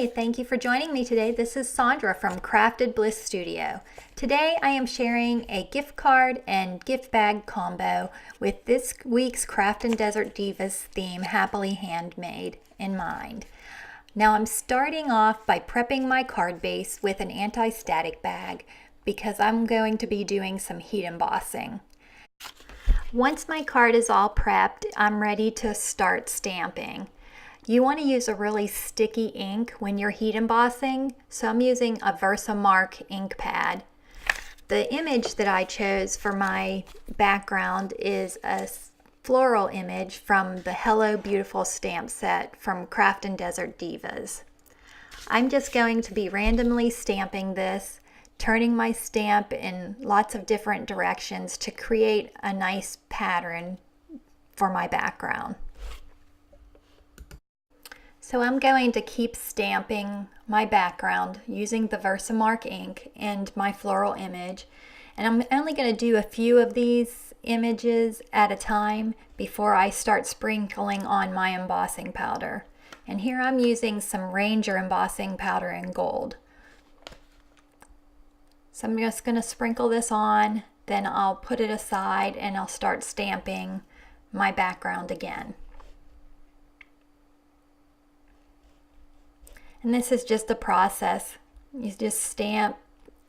Hey, thank you for joining me today. This is Sandra from Bliss Studio. Today I am sharing a gift card and gift bag combo with this week's Craftin Desert Divas theme, Happily Handmade, in mind. Now I'm starting off by prepping my card base with an anti-static bag because I'm going to be doing some heat embossing. Once my card is all prepped, I'm ready to start stamping. You want to use a really sticky ink when you're heat embossing, so I'm using a Versamark ink pad. The image that I chose for my background is a floral image from the Hello Beautiful stamp set from Craftin Desert Divas. I'm just going to be randomly stamping this, turning my stamp in lots of different directions to create a nice pattern for my background. So I'm going to keep stamping my background using the Versamark ink and my floral image. And I'm only going to do a few of these images at a time before I start sprinkling on my embossing powder. And here I'm using some Ranger embossing powder in gold. So I'm just going to sprinkle this on, then I'll put it aside and I'll start stamping my background again. And this is just a process. You just stamp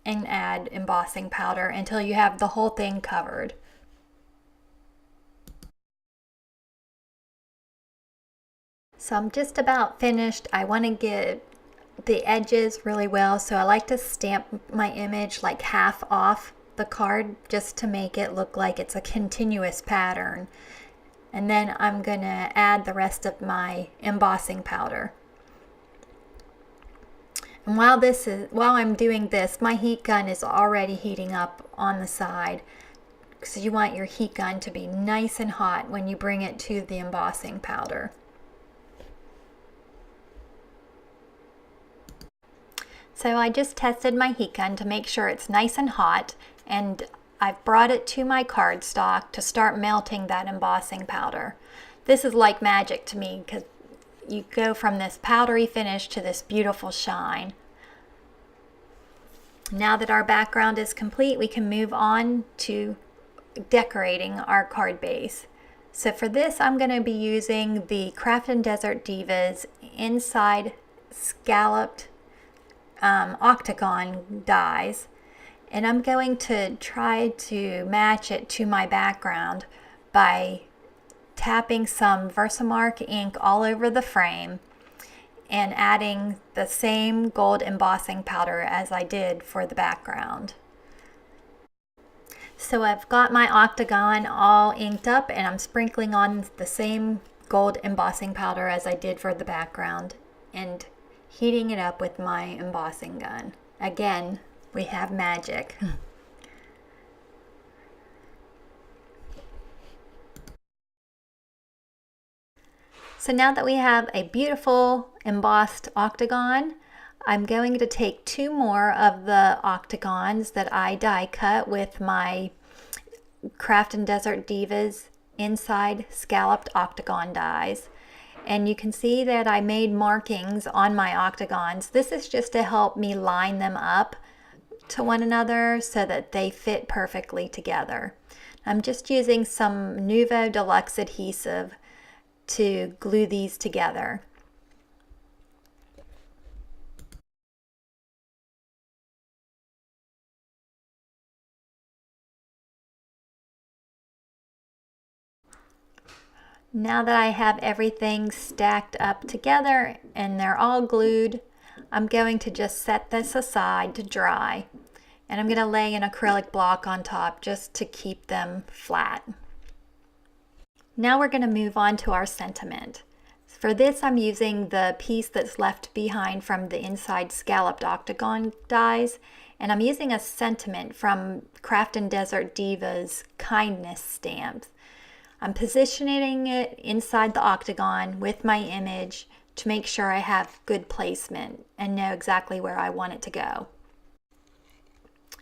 and add embossing powder until you have the whole thing covered. So I'm just about finished. I want to get the edges really well, so I like to stamp my image like half off the card just to make it look like it's a continuous pattern. And then I'm going to add the rest of my embossing powder. And while I'm doing this, my heat gun is already heating up on the side, because you want your heat gun to be nice and hot when you bring it to the embossing powder. So I just tested my heat gun to make sure it's nice and hot, and I've brought it to my cardstock to start melting that embossing powder. This is like magic to me because you go from this powdery finish to this beautiful shine. Now that our background is complete, we can move on to decorating our card base. So for this, I'm going to be using the Craftin Desert Divas inside scalloped octagon dies, and I'm going to try to match it to my background by tapping some Versamark ink all over the frame and adding the same gold embossing powder as I did for the background. So I've got my octagon all inked up and I'm sprinkling on the same gold embossing powder as I did for the background and heating it up with my embossing gun. Again, we have magic. So now that we have a beautiful embossed octagon, I'm going to take two more of the octagons that I die cut with my Craftin Desert Divas inside scalloped octagon dies. And you can see that I made markings on my octagons. This is just to help me line them up to one another so that they fit perfectly together. I'm just using some Nouveau Deluxe adhesive to glue these together. Now that I have everything stacked up together and they're all glued, I'm going to just set this aside to dry. And I'm going to lay an acrylic block on top just to keep them flat. Now we're going to move on to our sentiment. For this, I'm using the piece that's left behind from the inside scalloped octagon dies, and I'm using a sentiment from Craftin Desert Divas kindness stamps. I'm positioning it inside the octagon with my image to make sure I have good placement and know exactly where I want it to go.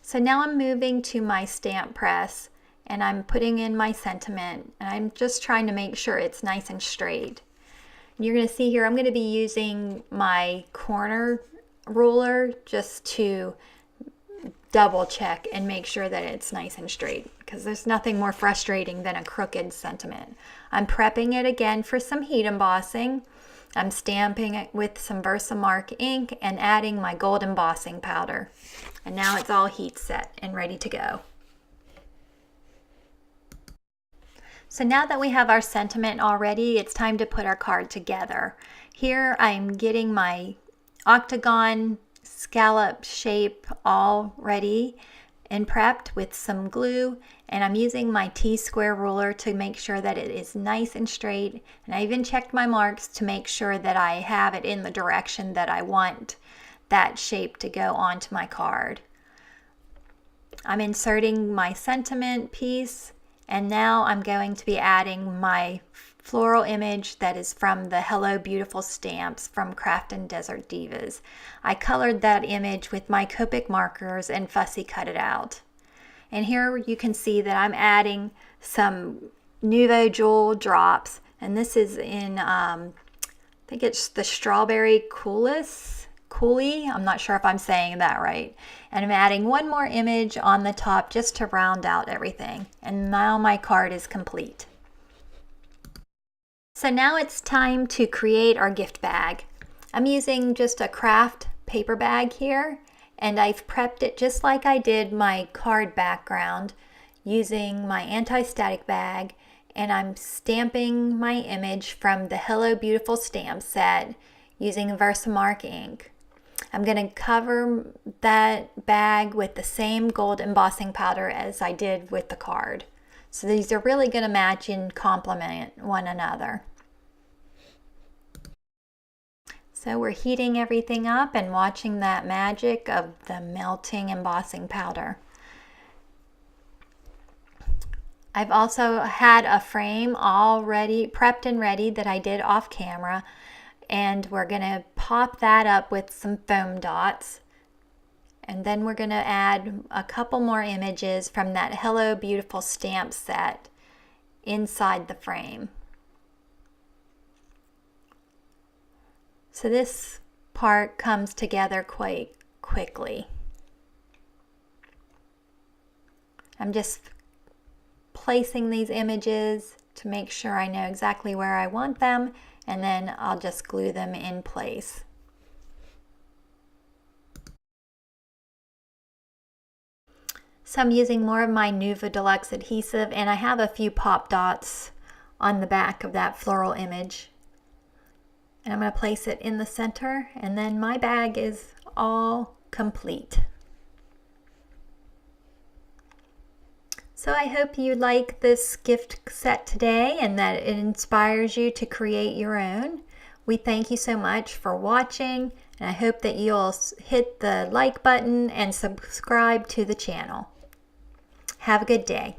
So now I'm moving to my stamp press and I'm putting in my sentiment, and I'm just trying to make sure it's nice and straight. You're going to see here I'm going to be using my corner ruler just to double check and make sure that it's nice and straight, because there's nothing more frustrating than a crooked sentiment. I'm prepping it again for some heat embossing. I'm stamping it with some Versamark ink and adding my gold embossing powder. And now it's all heat set and ready to go. So now that we have our sentiment all ready, it's time to put our card together. Here I'm getting my octagon scallop shape all ready and prepped with some glue, and I'm using my T-square ruler to make sure that it is nice and straight, and I even checked my marks to make sure that I have it in the direction that I want that shape to go onto my card. I'm inserting my sentiment piece, and now I'm going to be adding my floral image that is from the Hello Beautiful stamps from Craftin Desert Divas. I colored that image with my Copic markers and fussy cut it out. And here you can see that I'm adding some Nouveau Jewel drops, and this is in, I think it's the Strawberry Coulis. I'm not sure if I'm saying that right. And I'm adding one more image on the top just to round out everything. And now my card is complete. So now it's time to create our gift bag. I'm using just a craft paper bag here, and I've prepped it just like I did my card background using my anti-static bag, and I'm stamping my image from the Hello Beautiful stamp set using Versamark ink. I'm going to cover that bag with the same gold embossing powder as I did with the card. So these are really going to match and complement one another. So we're heating everything up and watching that magic of the melting embossing powder. I've also had a frame already prepped and ready that I did off camera, and we're going to pop that up with some foam dots. And then we're going to add a couple more images from that Hello Beautiful stamp set inside the frame. So this part comes together quite quickly. I'm just placing these images to make sure I know exactly where I want them, and then I'll just glue them in place. So I'm using more of my Nuva Deluxe adhesive, and I have a few pop dots on the back of that floral image. And I'm going to place it in the center, and then my bag is all complete. So I hope you like this gift set today and that it inspires you to create your own. We thank you so much for watching, and I hope that you'll hit the like button and subscribe to the channel. Have a good day.